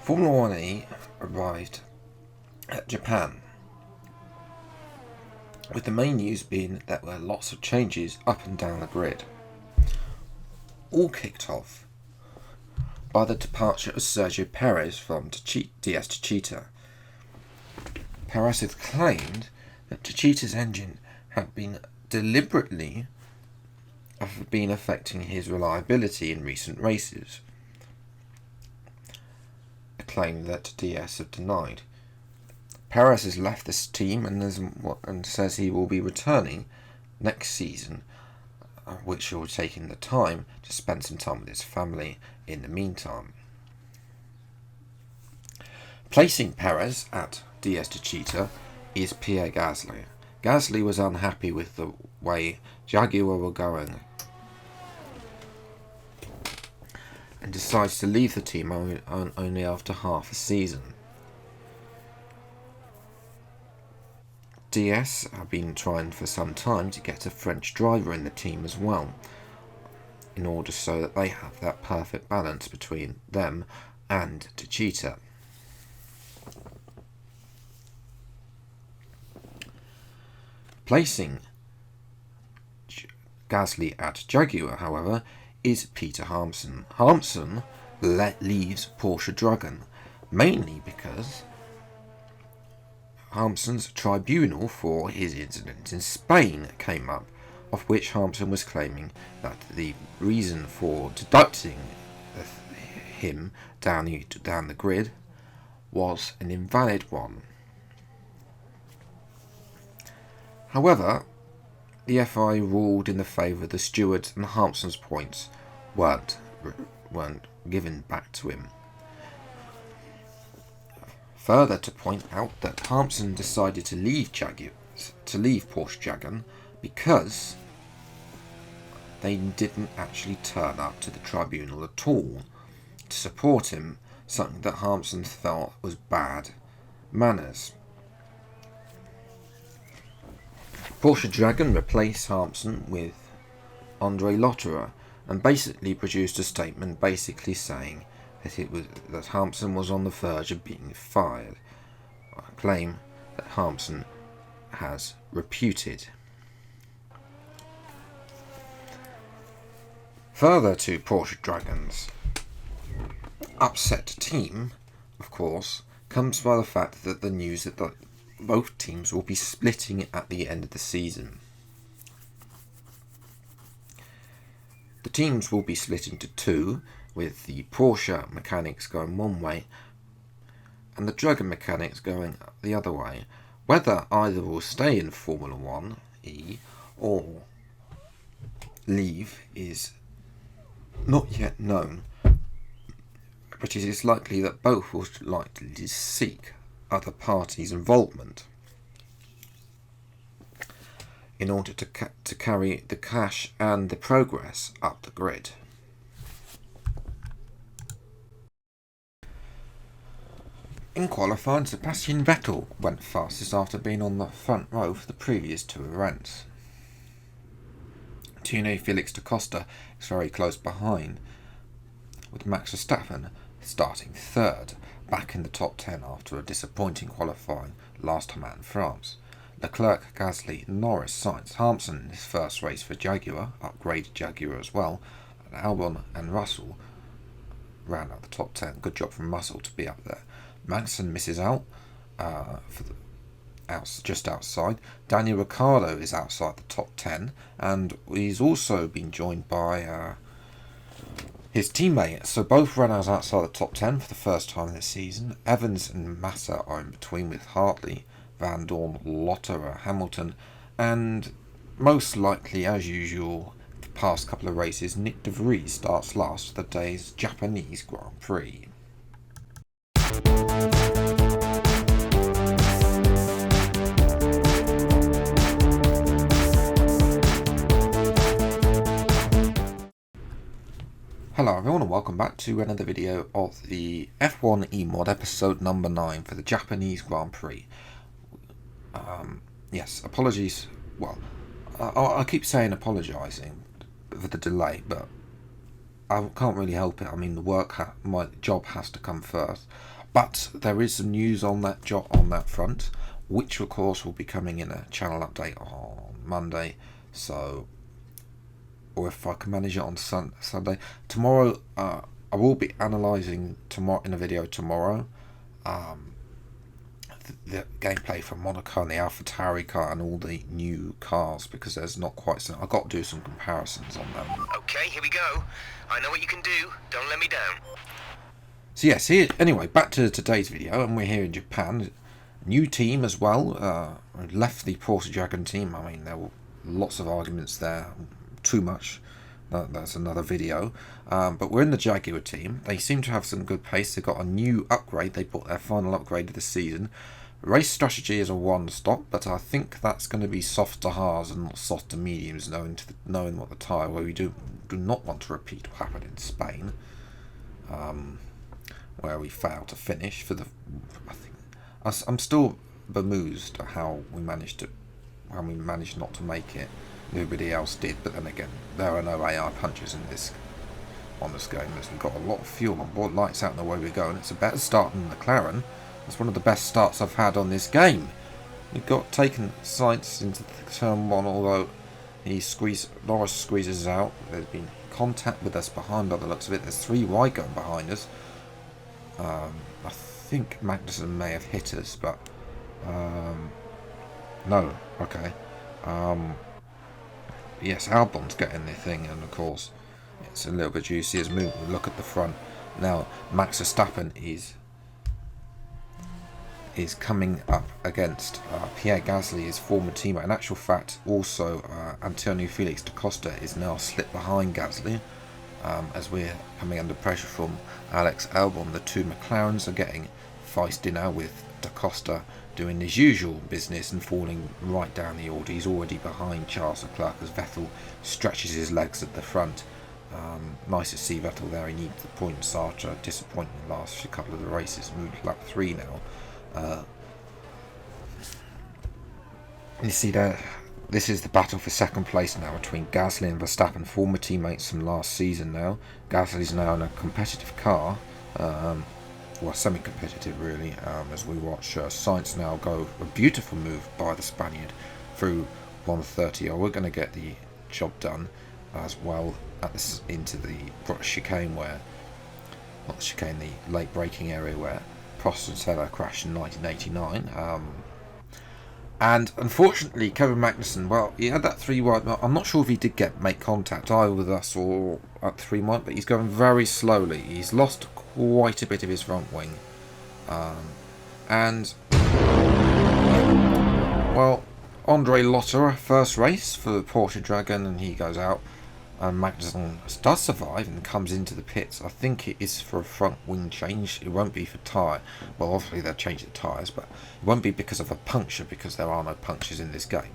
Formula 1-E arrived at Japan, with the main news being that there were lots of changes up and down the grid. All kicked off by the departure of Sergio Perez from DS Techeetah. Perez had claimed that Techeetah's engine had been deliberately affecting his reliability in recent races, a claim that DS have denied. Perez has left this team and says he will be returning next season, which will be taking the time to spend some time with his family in the meantime. Placing Perez at DS Techeetah is Pierre Gasly. Gasly was unhappy with the way Jaguar were going and decides to leave the team only after half a season. DS have been trying for some time to get a French driver in the team as well, in order so that they have that perfect balance between them and Techeetah. Placing Gasly at Jaguar, however, is Peter Harmsen. Harmsen leaves Porsche Dragon, mainly because Harmsen's tribunal for his incident in Spain came up, of which Harmsen was claiming that the reason for deducting him down the grid was an invalid one. However, the FI ruled in the favour of the stewards, and Harmsen's points weren't given back to him. Further to point out that Harmsen decided to leave Porsche Dragon because they didn't actually turn up to the tribunal at all to support him, something that Harmsen thought was bad manners. Porsche Dragon replaced Harmsen with Andre Lotterer and basically produced a statement basically saying that Harmsen was on the verge of being fired, a claim that Harmsen has refuted. Further to Porsche Dragon's upset team, of course, comes by the fact that the news that both teams will be splitting at the end of the season. The teams will be split into two, with the Porsche mechanics going one way and the Dragon mechanics going the other way. Whether either will stay in Formula 1-E or leave is not yet known, but it is likely that both will likely seek other parties' involvement in order to carry the cash and the progress up the grid. In qualifying, Sebastian Vettel went fastest after being on the front row for the previous two events. Tune Felix da Costa is very close behind, with Max Verstappen starting third, back in the top 10 after a disappointing qualifying last time out in France. Leclerc, Gasly, Norris, Sainz, Harmsen in his first race for Jaguar, upgraded Jaguar as well, and Albon and Russell ran out the top 10. Good job from Russell to be up there. Magnussen misses out just outside. Daniel Ricciardo is outside the top 10, and he's also been joined by his teammate. So both runners outside the top 10 for the first time this season. Evans and Massa are in between, with Hartley, Van Dorn, Lotterer, Hamilton, and most likely, as usual, the past couple of races, Nick de Vries starts last for the day's Japanese Grand Prix. Hello everyone and welcome back to another video of the F1-E mod episode number 9 for the Japanese Grand Prix. Yes, apologies. Well, I keep saying apologising for the delay, but I can't really help it. I mean, my job has to come first. But there is some news on that front, which of course will be coming in a channel update on Monday. So, or if I can manage it on Sunday. Tomorrow, I will be analysing tomorrow in a video tomorrow. The gameplay for Monaco and the AlphaTauri car and all the new cars, because there's not quite so. I've got to do some comparisons on them. Okay, here we go. I know what you can do. Don't let me down. So yes, here anyway. Back to today's video, and we're here in Japan. New team as well. Left the Porsche Dragon team. I mean, there were lots of arguments there. Too much. That's another video. But we're in the Jaguar team. They seem to have some good pace. They've got a new upgrade. They bought their final upgrade of the season. Race strategy is a one-stop, but I think that's going to be soft to hards and not soft to mediums, knowing what the tyre. Where we do not want to repeat what happened in Spain, where we failed to finish for the. I'm still bemused at how we managed not to make it. Nobody else did, but then again, there are no AI punches on this game. We've got a lot of fuel on board, lights out, and away we go, and it's a better start than McLaren. It's one of the best starts I've had on this game. We've got taken Sainz into turn one, although Norris squeezes out. There's been contact with us behind by the looks of it. There's 3 wide going behind us. I think Magnussen may have hit us, but no. Okay. Yes, Albon's getting the thing, and of course it's a little bit juicy as we look at the front. Now Max Verstappen is coming up against Pierre Gasly, his former teammate. In actual fact, also Antonio Felix da Costa is now slipped behind Gasly, as we're coming under pressure from Alex Albon. The 2 McLarens are getting feisty now, with da Costa doing his usual business and falling right down the order. He's already behind Charles Leclerc as Vettel stretches his legs at the front. Nice to see Vettel there. He needs the points after disappointing the last couple of the races. Moved to lap 3 now. You see there, this is the battle for second place now between Gasly and Verstappen, former teammates from last season now. Gasly's now in a competitive car, well, semi-competitive really, as we watch Sainz now go a beautiful move by the Spaniard through 130. We're going to get the job done as well at this into the chicane where, not the chicane, the late braking area where Prost and Senna crashed in 1989. And unfortunately, Kevin Magnussen, well, he had that 3 wide. I'm not sure if he did make contact either with us or at 3 wide, but he's going very slowly. He's lost quite a bit of his front wing. Well, Andre Lotterer, first race for the Porsche Dragon, and he goes out. And Magnussen does survive and comes into the pits. I think it is for a front wing change. It won't be for tyre. Well, obviously they'll change the tyres, but it won't be because of a puncture, because there are no punctures in this game,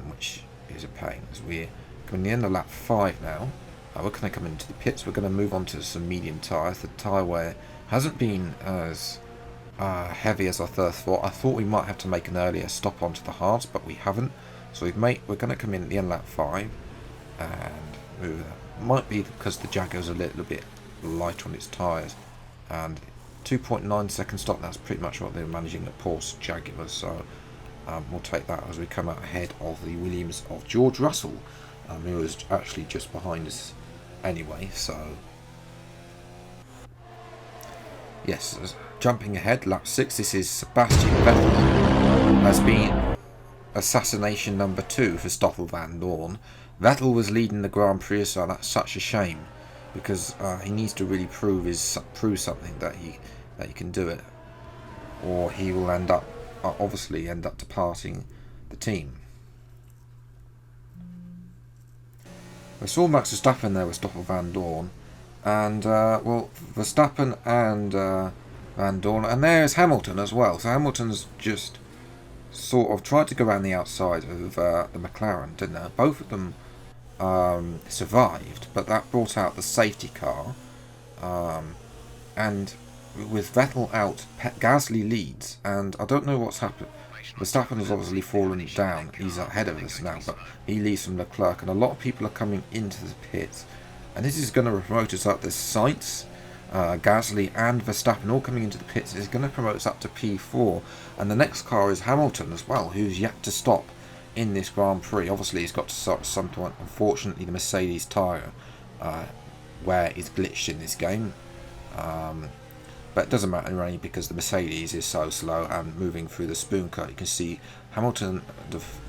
which is a pain. As we're coming to the end of lap 5 now, we're going to come into the pits. We're going to move on to some medium tyres. The tyre wear hasn't been as heavy as I first thought. I thought we might have to make an earlier stop onto the hards, but we haven't. So we're going to come in at the end of lap 5 and move. Might be because the Jaguar's a little bit light on its tyres, and 2.9 second stop, that's pretty much what they're managing at Porsche Jaguar, so we'll take that as we come out ahead of the Williams of George Russell, who was actually just behind us anyway. So yes, jumping ahead, lap 6, this is Sebastian Vettel. Has been assassination number 2 for Stoffel Van Dorn. Vettel was leading the Grand Prix, so that's such a shame, because he needs to really prove something that he can do it, or he will obviously end up departing the team. We saw Max Verstappen there with Stoffel Van Dorn, and well, Verstappen and Van Dorn, and there's Hamilton as well. So Hamilton's just sort of tried to go around the outside of the McLaren, didn't they? Both of them survived, but that brought out the safety car, and with Vettel out, Gasly leads, and I don't know what's happened. Verstappen has obviously fallen down. He's ahead of us now, but he leads from Leclerc, and a lot of people are coming into the pits, and this is going to promote us up. There's Sainz, Gasly and Verstappen all coming into the pits is going to promote us up to P4, and the next car is Hamilton as well, who's yet to stop in this Grand Prix. Obviously he's got to start at some point. Unfortunately the Mercedes tyre where is glitched in this game, but it doesn't matter really because the Mercedes is so slow and moving through the spoon cut. You can see Hamilton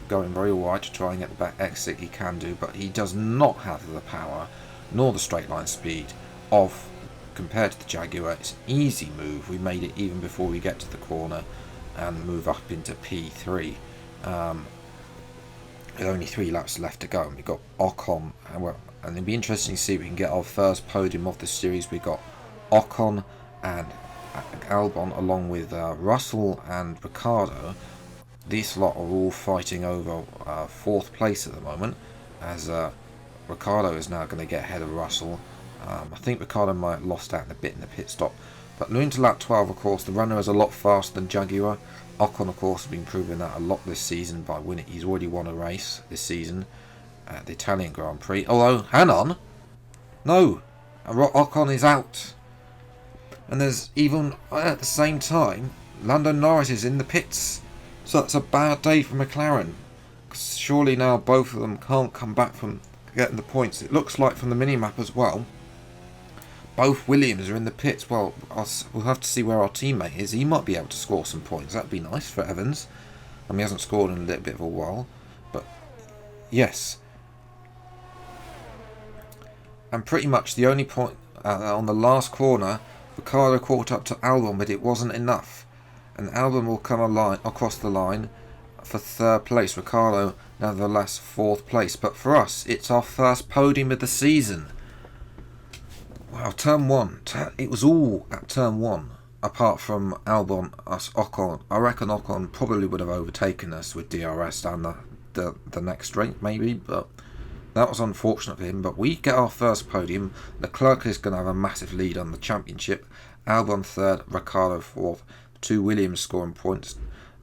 going very wide to try and get the back exit he can do, but he does not have the power nor the straight line speed of, compared to the Jaguar. It's an easy move. We made it even before we get to the corner and move up into P3 with only 3 laps left to go. And we've got Ocon, and it'll be interesting to see if we can get our first podium of the series. We've got Ocon and Albon along with Russell and Ricciardo. These lot are all fighting over 4th place at the moment, as Ricciardo is now going to get ahead of Russell. I think Ricciardo might have lost out a bit in the pit stop. But moving to lap 12, of course, the runner is a lot faster than Jaguar. Ocon, of course, has been proving that a lot this season by winning. He's already won a race this season at the Italian Grand Prix. Although, hang on. No, Ocon is out. And there's even, at the same time, Lando Norris is in the pits. So that's a bad day for McLaren. Because surely now both of them can't come back from getting the points. It looks like from the mini-map as well, both Williams are in the pits. Well, we'll have to see where our teammate is. He might be able to score some points. That'd be nice for Evans. I mean, he hasn't scored in a little bit of a while. But, yes. And pretty much the only point on the last corner, Ricciardo caught up to Albon, but it wasn't enough. And Albon will come across the line for 3rd place. Ricciardo, nevertheless, 4th place. But for us, it's our first podium of the season. Wow, turn 1. It was all at turn 1, apart from Albon, Ocon. I reckon Ocon probably would have overtaken us with DRS down the next straight, maybe, but that was unfortunate for him. But we get our first podium. Leclerc is going to have a massive lead on the championship. Albon 3rd, Ricciardo 4th. 2 Williams scoring points.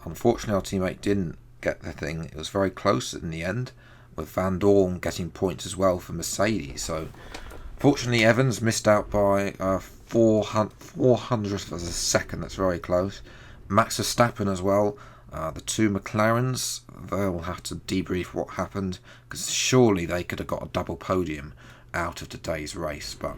Unfortunately, our teammate didn't get the thing. It was very close in the end, with Van Dorn getting points as well for Mercedes. So, fortunately, Evans missed out by 400th of a second. That's very close. Max Verstappen as well. The 2 McLarens, they'll have to debrief what happened, because surely they could have got a double podium out of today's race. But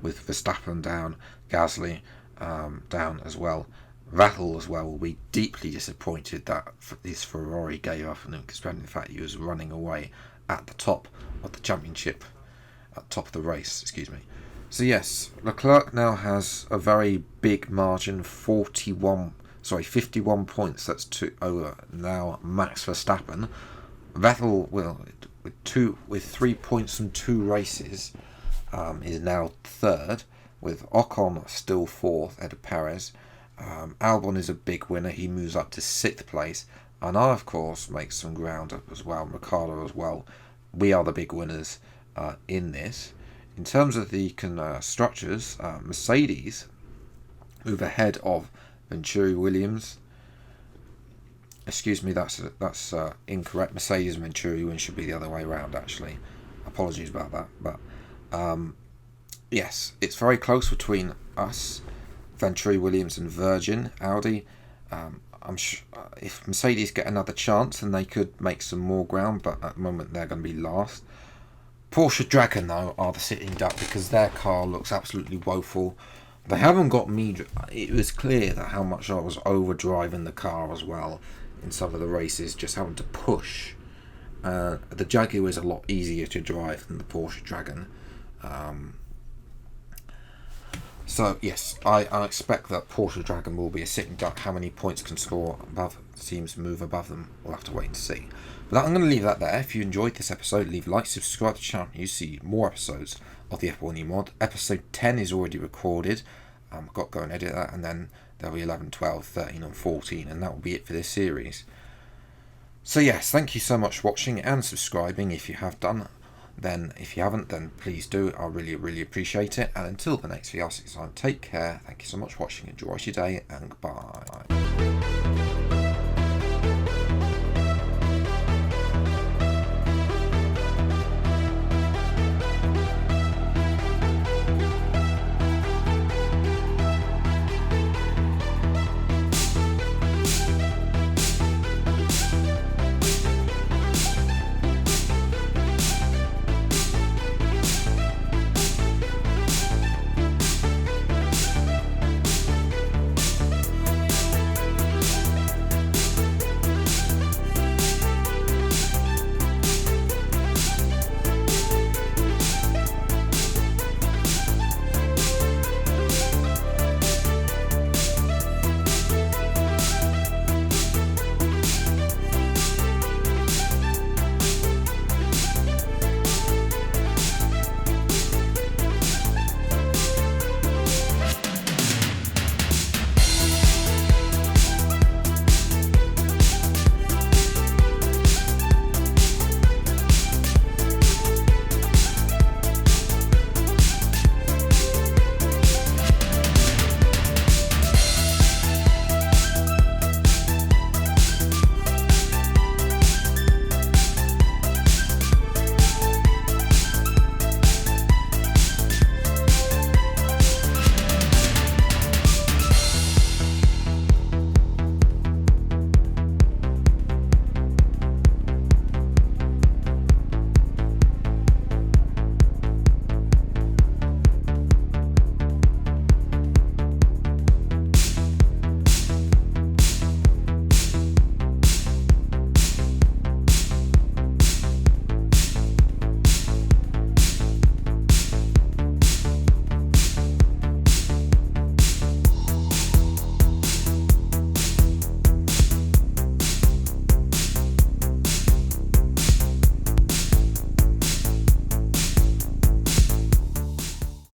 with Verstappen down, Gasly down as well, Vettel as well will be deeply disappointed that this Ferrari gave up on him, considering the fact he was running away at the top of the championship, at the top of the race, excuse me. So yes, Leclerc now has a very big margin, 51 points. That's over now Max Verstappen. Vettel will with 3 points from 2 races is now 3rd, with Ocon still 4th ahead of Perez. Albon is a big winner. He moves up to 6th place, and I of course make some ground up as well. Ricciardo as well. We are the big winners in this. In terms of the structures, Mercedes move ahead of Venturi Williams. Excuse me, that's incorrect. Mercedes and Venturi Williams should be the other way around, actually. Apologies about that. But yes, it's very close between us, Venturi Williams and Virgin Audi. I'm sure if Mercedes get another chance, then they could make some more ground, but at the moment they're going to be last. Porsche Dragon, though, are the sitting duck because their car looks absolutely woeful. They haven't got me. It was clear that how much I was overdriving the car as well in some of the races, just having to push. The Jaguar is a lot easier to drive than the Porsche Dragon. So yes, I expect that Porsche Dragon will be a sitting duck. How many points can score above teams move above them, we'll have to wait and see. But I'm going to leave that there. If you enjoyed this episode, leave a like, subscribe to the channel. You see more episodes of the F1-E mod. Episode 10 is already recorded. I've got to go and edit that, and then there'll be 11, 12, 13 and 14, and that will be it for this series. So yes, thank you so much for watching and subscribing if you have done. Then if you haven't, then please do. I really appreciate it. And until the next VR6 time, take care. Thank you so much for watching. Enjoy your day, and goodbye.